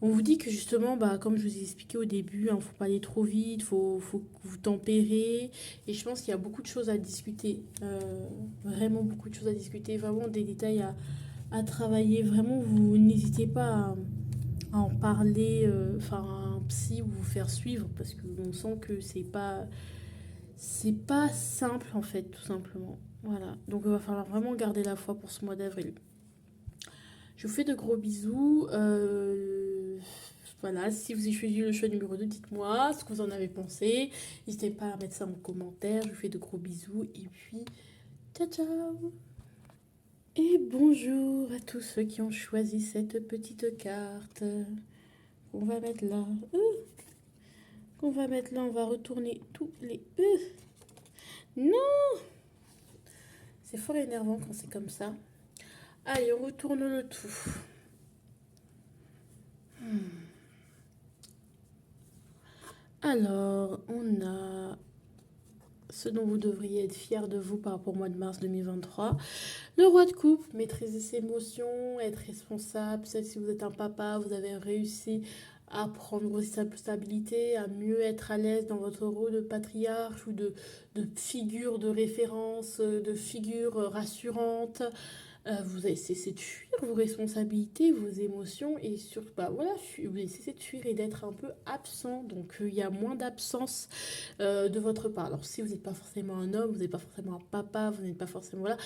On vous dit que justement, bah, comme je vous ai expliqué au début, il ne faut pas aller trop vite, faut vous tempérer. Et je pense qu'il y a beaucoup de choses à discuter. Vraiment beaucoup de choses à discuter. Vraiment des détails à travailler. Vraiment, vous n'hésitez pas à en parler, enfin, à un psy ou vous faire suivre. Parce qu'on sent que c'est pas simple en fait, tout simplement. Voilà. Donc il va falloir vraiment garder la foi pour ce mois d'avril. Je vous fais de gros bisous. Voilà, si vous avez choisi le choix numéro 2, dites-moi ce que vous en avez pensé. N'hésitez pas à mettre ça en commentaire. Je vous fais de gros bisous. Et puis, ciao ciao. Et bonjour à tous ceux qui ont choisi cette petite carte. On va mettre là. Qu'on va mettre là, on va retourner tous les... Non. C'est fort énervant quand c'est comme ça. Allez, on retourne le tout. Alors, on a ce dont vous devriez être fier de vous par rapport au mois de mars 2023. Le roi de coupe, maîtriser ses émotions, être responsable. Peut-être si vous êtes un papa, vous avez réussi à prendre aussi sa stabilité, à mieux être à l'aise dans votre rôle de patriarche ou de figure de référence, de figure rassurante. Vous avez cessé de fuir vos responsabilités, vos émotions et surtout, bah voilà, vous avez cessé de fuir et d'être un peu absent. Donc il y a moins d'absence de votre part. Alors si vous n'êtes pas forcément un homme, vous n'êtes pas forcément un papa, vous n'êtes pas forcément... Voilà,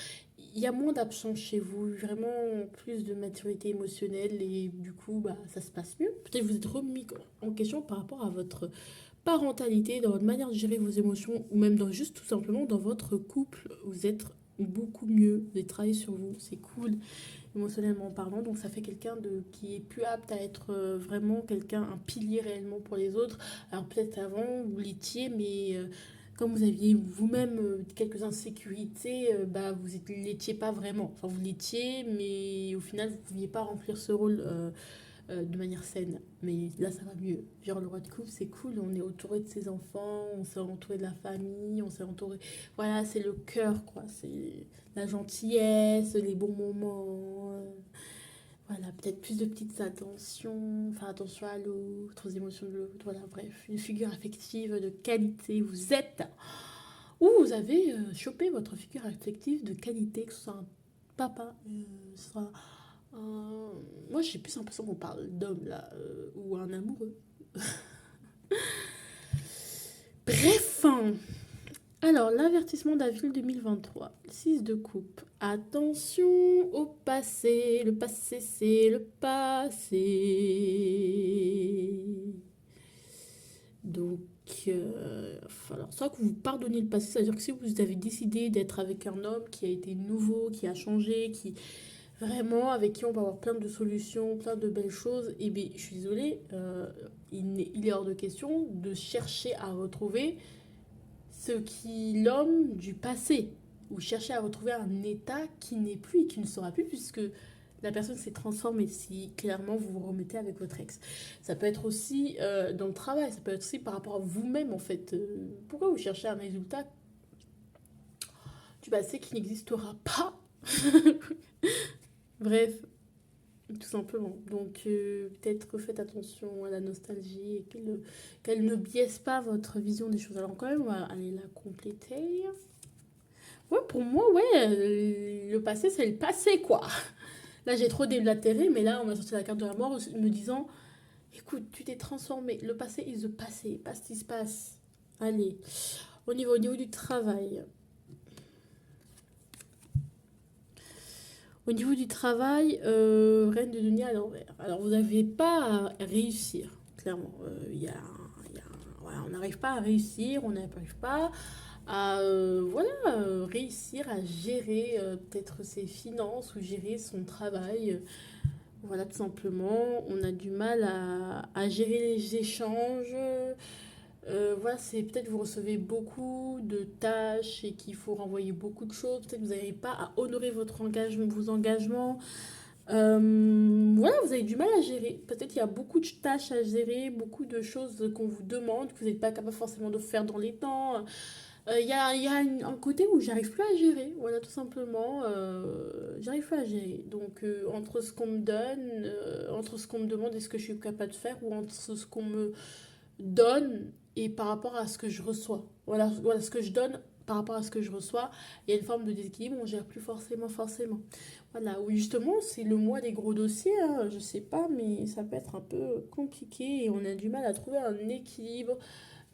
il y a moins d'absence chez vous, vraiment plus de maturité émotionnelle et du coup, bah, ça se passe mieux. Peut-être que vous êtes remis en question par rapport à votre parentalité, dans votre manière de gérer vos émotions ou même juste tout simplement dans votre couple. Vous êtes beaucoup mieux, vous avez travaillé sur vous, c'est cool. émotionnellement parlant. Donc ça fait quelqu'un qui est plus apte à être vraiment quelqu'un, un pilier réellement pour les autres. Alors peut-être avant, vous l'étiez, mais comme vous aviez vous-même quelques insécurités, bah, vous ne l'étiez pas vraiment. Enfin, vous l'étiez, mais au final, vous ne pouviez pas remplir ce rôle de manière saine. Mais là, ça va mieux. Genre, le roi de coupe, c'est cool. On est entouré de ses enfants, on s'est entouré de la famille, on s'est entouré. Voilà, c'est le cœur, quoi. C'est la gentillesse, les bons moments. Voilà, peut-être plus de petites attentions, faire attention à l'autre, aux émotions de l'autre. Voilà, bref, une figure affective de qualité. Vous êtes. Ou vous avez chopé votre figure affective de qualité, que ce soit un papa, ce soit un... Moi, j'ai plus l'impression qu'on parle d'homme, là, ou un amoureux. Bref, hein. Alors, l'avertissement d'avril 2023, 6 de coupe. Attention au passé, le passé c'est le passé. Donc, alors, soit que vous pardonnez le passé, c'est-à-dire que si vous avez décidé d'être avec un homme qui a été nouveau, qui a changé, qui vraiment avec qui on va avoir plein de solutions, plein de belles choses, et bien je suis désolée, il est hors de question de chercher à retrouver l'homme du passé, ou chercher à retrouver un état qui n'est plus et qui ne sera plus, puisque la personne s'est transformée si clairement vous vous remettez avec votre ex. Ça peut être aussi dans le travail, ça peut être aussi par rapport à vous-même en fait. Pourquoi vous cherchez un résultat du passé qui n'existera pas? Bref, tout simplement. Donc peut-être faites attention à la nostalgie et qu'elle ne biaise pas votre vision des choses. Alors quand même, on va aller la compléter. Ouais, pour moi, ouais, le passé, c'est le passé, quoi. Là, j'ai trop déblatéré, mais là, on m'a sorti la carte de la mort me disant, écoute, tu t'es transformé. Le passé is the passé. Passe ce qui se passe. Allez. Au niveau du travail. Au niveau du travail, reine de denier à l'envers. Alors, vous n'avez pas à réussir, clairement. Voilà, on n'arrive pas à réussir, on n'arrive pas à voilà, réussir à gérer peut-être ses finances ou gérer son travail. Voilà, tout simplement. On a du mal à gérer les échanges. Voilà, c'est peut-être vous recevez beaucoup de tâches et qu'il faut renvoyer beaucoup de choses. Peut-être que vous n'arrivez pas à honorer vos engagements. Voilà, vous avez du mal à gérer. Peut-être qu'il y a beaucoup de tâches à gérer, beaucoup de choses qu'on vous demande, que vous n'êtes pas capable forcément de faire dans les temps. Il y a un côté où j'arrive plus à gérer, voilà, tout simplement. J'arrive plus à gérer. Donc, entre ce qu'on me donne, entre ce qu'on me demande et ce que je suis capable de faire, ou entre ce qu'on me donne et par rapport à ce que je reçois. Voilà ce que je donne par rapport à ce que je reçois. Il y a une forme de déséquilibre, on gère plus forcément. Voilà, oui, justement, c'est le mois des gros dossiers, hein, je sais pas, mais ça peut être un peu compliqué et on a du mal à trouver un équilibre,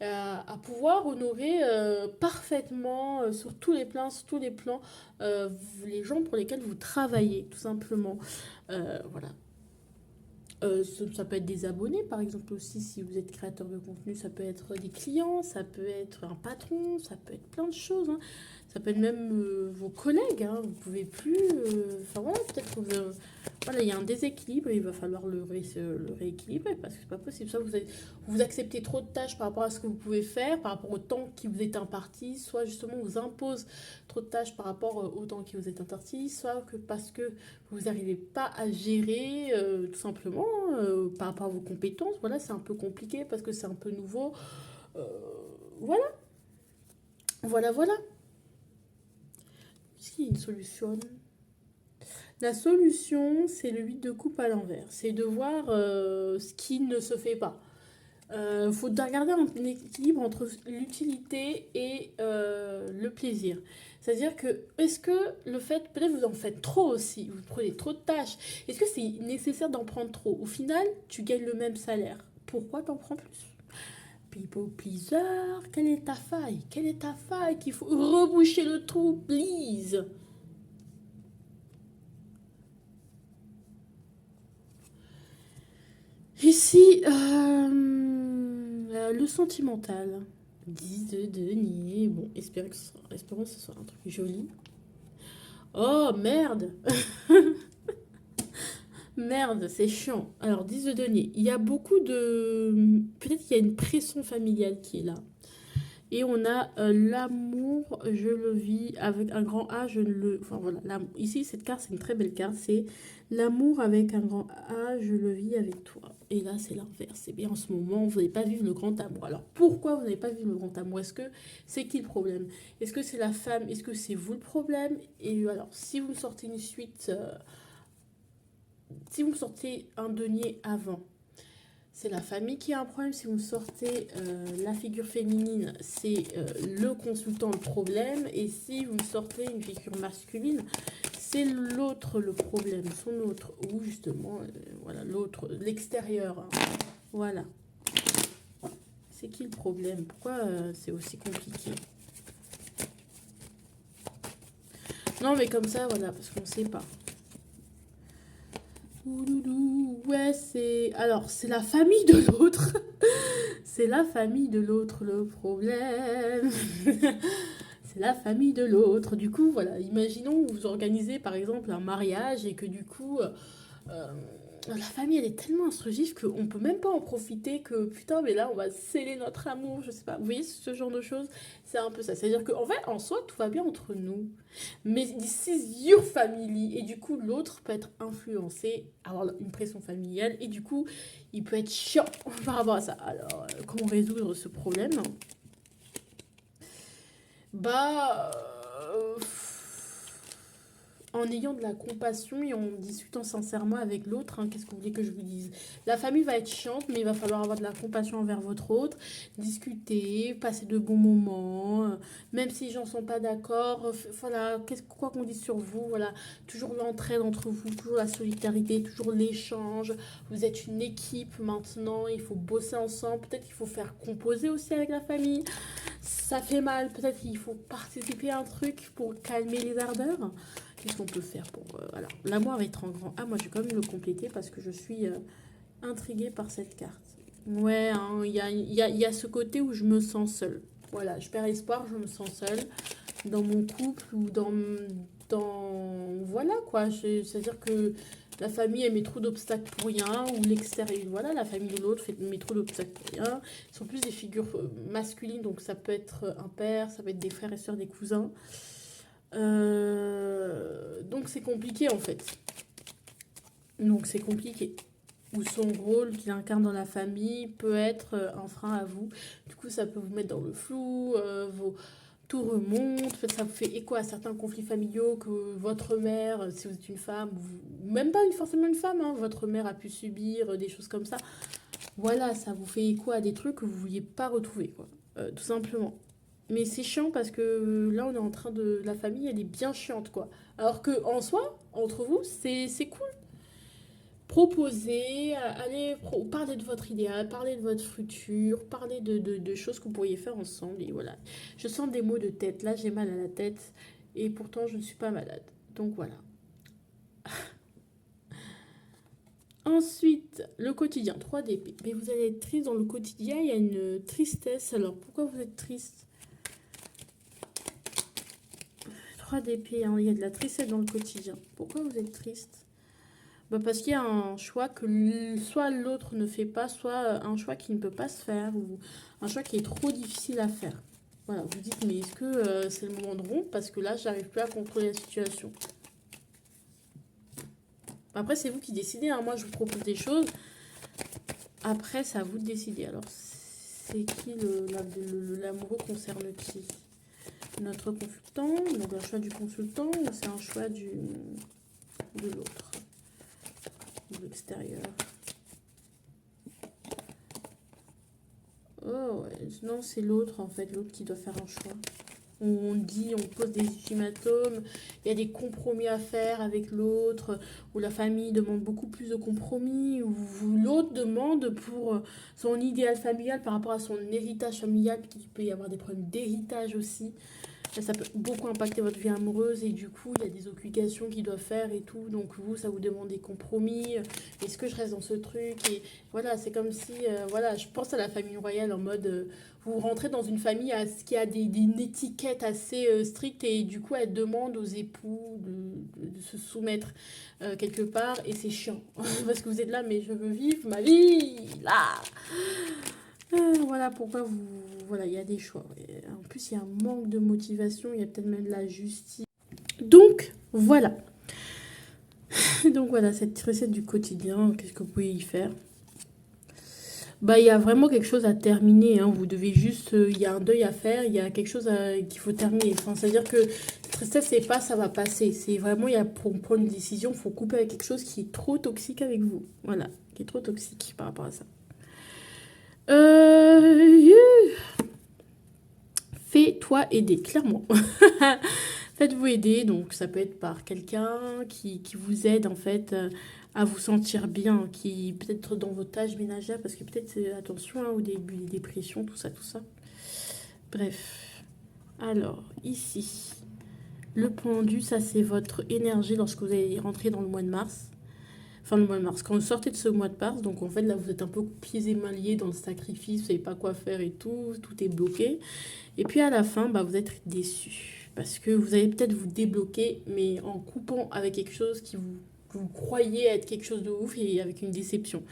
à pouvoir honorer parfaitement sur tous les plans, les gens pour lesquels vous travaillez, tout simplement. Voilà. Ça peut être des abonnés, par exemple, aussi, si vous êtes créateur de contenu, ça peut être des clients, ça peut être un patron, ça peut être plein de choses, hein. Ça peut être même vos collègues, hein. Vous pouvez plus... Enfin voilà, peut-être que voilà, il y a un déséquilibre et il va falloir le rééquilibrer parce que c'est pas possible. Soit vous acceptez trop de tâches par rapport à ce que vous pouvez faire, par rapport au temps qui vous est imparti, soit justement on vous impose trop de tâches par rapport au temps qui vous est imparti, soit que parce que vous n'arrivez pas à gérer tout simplement par rapport à vos compétences. Voilà, c'est un peu compliqué parce que c'est un peu nouveau. Euh, voilà, voilà. Est-ce qu'il y a une solution? La solution, c'est le 8 de coupe à l'envers. C'est de voir ce qui ne se fait pas. Il faut regarder un équilibre entre l'utilité et le plaisir. C'est-à-dire que, est-ce que le fait, peut-être vous en faites trop aussi, vous prenez trop de tâches, est-ce que c'est nécessaire d'en prendre trop? Au final, tu gagnes le même salaire. Pourquoi t'en prends plus? People pleaser, quelle est ta faille? Quelle est ta faille qu'il faut reboucher le trou, please? Ici, le sentimental. 10 de denier. Bon, espérons que ce soit un truc joli. Oh, merde. Merde, c'est chiant. Alors, 10 de denier. Il y a beaucoup de... Peut-être qu'il y a une pression familiale qui est là. Et on a l'amour, je le vis avec un grand A, je ne le... Enfin voilà, ici cette carte c'est une très belle carte, c'est l'amour avec un grand A, je le vis avec toi. Et là c'est l'inverse, c'est bien en ce moment, vous n'avez pas vivre le grand amour. Alors pourquoi vous n'avez pas vivre le grand amour? Est-ce que c'est qui le problème? Est-ce que c'est la femme? Est-ce que c'est vous le problème? Et alors si vous sortez une suite, si vous sortez un denier avant, c'est la famille qui a un problème. Si vous sortez la figure féminine, c'est le consultant le problème. Et si vous sortez une figure masculine, c'est l'autre le problème, son autre. Ou justement, voilà, l'autre, l'extérieur. Hein. Voilà. C'est qui le problème? Pourquoi c'est aussi compliqué? Non, mais comme ça, voilà, parce qu'on ne sait pas. Ouloulou, ouais, c'est... Alors, c'est la famille de l'autre. C'est la famille de l'autre le problème. C'est la famille de l'autre. Du coup, voilà, imaginons vous organisez par exemple un mariage et que du coup, euh, la famille elle est tellement instructive qu'on peut même pas en profiter que putain, mais là on va sceller notre amour, je sais pas. Vous voyez ce genre de choses? C'est un peu ça. C'est-à-dire qu'en fait, en soi, tout va bien entre nous. Mais this is your family. Et du coup, l'autre peut être influencé, avoir une pression familiale et du coup, il peut être chiant par rapport à ça. Alors, comment résoudre ce problème? Bah, en ayant de la compassion et en discutant sincèrement avec l'autre, hein, qu'est-ce que vous voulez que je vous dise? La famille va être chiante, mais il va falloir avoir de la compassion envers votre autre, discuter, passer de bons moments, même si les gens sont pas d'accord, voilà, quoi qu'on dise sur vous, voilà, toujours l'entraide entre vous, toujours la solidarité, toujours l'échange, vous êtes une équipe maintenant, il faut bosser ensemble, peut-être qu'il faut faire composer aussi avec la famille, ça fait mal, peut-être qu'il faut participer à un truc pour calmer les ardeurs. Qu'est-ce qu'on peut faire pour... alors, l'amour va être en grand A. Moi, je vais quand même le compléter parce que je suis intriguée par cette carte. Ouais, hein, il y a ce côté où je me sens seule. Voilà, je perds espoir, je me sens seule dans mon couple ou voilà, quoi. C'est-à-dire que la famille, elle met trop d'obstacles pour rien, ou l'extérieur, voilà, la famille de l'autre met trop d'obstacles pour rien. Ils sont plus des figures masculines, donc ça peut être un père, ça peut être des frères et sœurs, des cousins. Donc c'est compliqué en fait. Donc c'est compliqué. Ou son rôle qu'il incarne dans la famille peut être un frein à vous. Du coup, ça peut vous mettre dans le flou, tout remonte. En fait, ça vous fait écho à certains conflits familiaux que votre mère, si vous êtes une femme, ou même pas forcément une femme, hein, votre mère a pu subir des choses comme ça. Voilà, ça vous fait écho à des trucs que vous ne vouliez pas retrouver, quoi. Tout simplement. Mais c'est chiant parce que là, on est en train de... La famille, elle est bien chiante, quoi. Alors que en soi, entre vous, c'est cool. Proposez, allez parler de votre idéal, parler de votre futur, parler de choses que vous pourriez faire ensemble. Et voilà. Je sens des maux de tête. Là, j'ai mal à la tête. Et pourtant, je ne suis pas malade. Donc voilà. Ensuite, le quotidien, 3 d'épée. Mais vous allez être triste dans le quotidien, il y a une tristesse. Alors, pourquoi vous êtes triste? 3 d'épée, hein, il y a de la tristesse dans le quotidien. Pourquoi vous êtes triste? Bah parce qu'il y a un choix que soit l'autre ne fait pas, soit un choix qui ne peut pas se faire, ou un choix qui est trop difficile à faire. Voilà, vous dites, mais est-ce que c'est le moment de rompre? Parce que là, j'arrive plus à contrôler la situation. Après, c'est vous qui décidez, hein. Moi, je vous propose des choses. Après, c'est à vous de décider. Alors, c'est qui l'amoureux concerne qui? Notre consultant, donc un choix du consultant, ou c'est un choix de l'autre, de l'extérieur? Oh, ouais. Non, c'est l'autre, en fait, l'autre qui doit faire un choix. On dit, on pose des ultimatums, il y a des compromis à faire avec l'autre, où la famille demande beaucoup plus de compromis, où l'autre demande pour son idéal familial par rapport à son héritage familial, il peut y avoir des problèmes d'héritage aussi. Ça peut beaucoup impacter votre vie amoureuse et du coup, il y a des obligations qu'ils doivent faire et tout. Donc vous, ça vous demande des compromis. Est-ce que je reste dans ce truc? Et voilà, c'est comme si, voilà, je pense à la famille royale en mode, vous rentrez dans une famille qui a une étiquette assez stricte et du coup, elle demande aux époux de se soumettre quelque part et c'est chiant. Parce que vous êtes là, mais je veux vivre ma vie, là. Voilà pourquoi vous... Voilà, il y a des choix. Et en plus, il y a un manque de motivation, il y a peut-être même de la justice. Donc, voilà. Donc voilà, cette recette du quotidien, qu'est-ce que vous pouvez y faire? Bah, il y a vraiment quelque chose à terminer, hein. Vous devez juste... il y a un deuil à faire, il y a quelque chose qu'il faut terminer. Enfin, c'est-à-dire que tristesse, c'est pas, ça va passer. C'est vraiment, il y a, pour prendre une décision, il faut couper avec quelque chose qui est trop toxique avec vous. Voilà, qui est trop toxique par rapport à ça. Euh... Fais-toi aider, clairement. Faites-vous aider, donc ça peut être par quelqu'un qui vous aide en fait à vous sentir bien, qui peut-être dans vos tâches ménagères, parce que peut-être, attention hein, au début, des dépressions, tout ça, tout ça. Bref. Alors, ici, le pendu, ça c'est votre énergie lorsque vous allez rentrer dans le mois de mars. Enfin, le mois de mars, quand vous sortez de ce mois de mars, donc en fait là vous êtes un peu pieds et mains liés dans le sacrifice, vous savez pas quoi faire et tout est bloqué. Et puis à la fin, bah, vous êtes déçu. Parce que vous allez peut-être vous débloquer, mais en coupant avec quelque chose que vous croyez être quelque chose de ouf et avec une déception.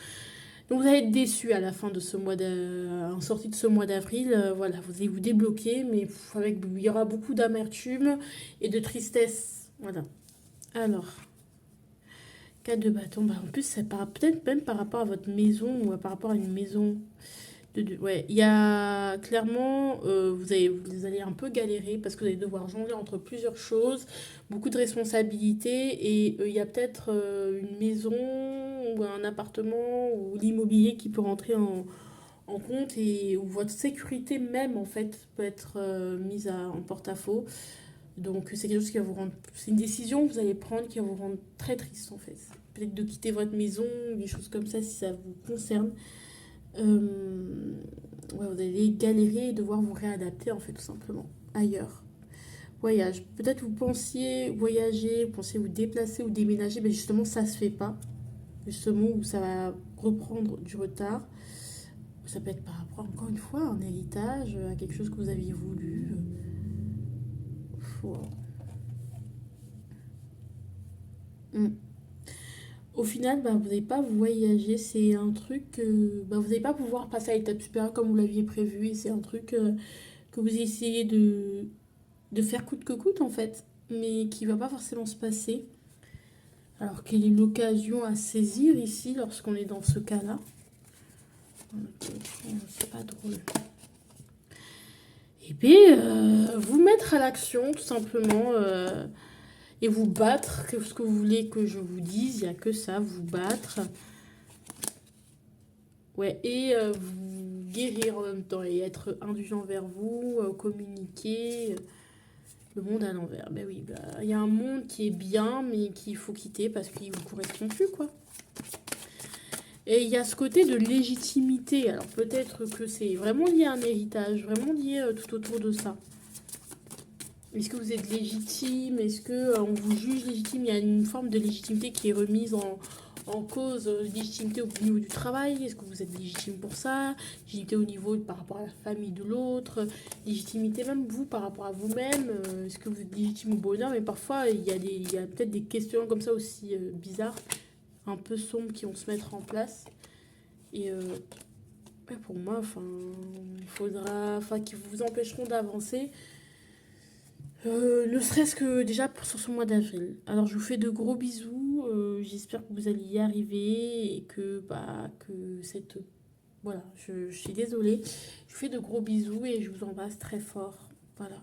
Donc vous allez être déçu à la fin de ce mois en sortie de ce mois d'avril. Voilà, vous allez vous débloquer, mais il y aura beaucoup d'amertume et de tristesse. Voilà. Alors, 4 de bâton. Bah, en plus, c'est peut-être même par rapport à votre maison ou par rapport à une maison. Ouais, il y a clairement, vous allez un peu galérer parce que vous allez devoir jongler entre plusieurs choses, beaucoup de responsabilités et il y a peut-être une maison ou un appartement ou l'immobilier qui peut rentrer en compte et où votre sécurité même en fait peut être mise en porte-à-faux. Donc c'est quelque chose qui va vous rendre, c'est une décision que vous allez prendre qui va vous rendre très triste en fait. Peut-être de quitter votre maison, des choses comme ça si ça vous concerne. Ouais, vous allez galérer et devoir vous réadapter en fait tout simplement ailleurs. Voyage. Peut-être vous pensiez voyager, vous pensiez vous déplacer ou déménager, mais justement ça se fait pas. Justement où ça va reprendre du retard. Ça peut être par rapport encore une fois à un héritage, à quelque chose que vous aviez voulu. Wow. Mm. Au final, bah, vous n'allez pas voyager, c'est un truc, bah, vous n'allez pas pouvoir passer à l'étape supérieure comme vous l'aviez prévu, et c'est un truc que vous essayez de faire coûte que coûte en fait, mais qui va pas forcément se passer. Alors quelle est l'occasion à saisir ici lorsqu'on est dans ce cas-là? Ok, c'est pas drôle. Eh bien, vous mettre à l'action tout simplement et vous battre, ce que vous voulez que je vous dise, il n'y a que ça, vous battre. Ouais, et vous guérir en même temps et être indulgent vers vous, communiquer. Le monde à l'envers. Ben oui, bah, il y a un monde qui est bien, mais qu'il faut quitter parce qu'il vous correspond plus, quoi. Et il y a ce côté de légitimité. Alors peut-être que c'est vraiment lié à un héritage, vraiment lié tout autour de ça. Est-ce que vous êtes légitime? Est-ce que on vous juge légitime? Il y a une forme de légitimité qui est remise en cause, légitimité au niveau du travail. Est-ce que vous êtes légitime pour ça? Légitimité au niveau par rapport à la famille de l'autre, légitimité même vous par rapport à vous-même. Est-ce que vous êtes légitime au bonheur? Mais parfois, il y a peut-être des questions comme ça aussi bizarres, un peu sombres qui vont se mettre en place. Et ouais, pour moi, enfin, il faudra, enfin, qui vous empêcheront d'avancer. Ne serait-ce que déjà sur ce mois d'avril. Alors je vous fais de gros bisous. J'espère que vous allez y arriver et que cette... Voilà, je suis désolée. Je vous fais de gros bisous et je vous embrasse très fort. Voilà.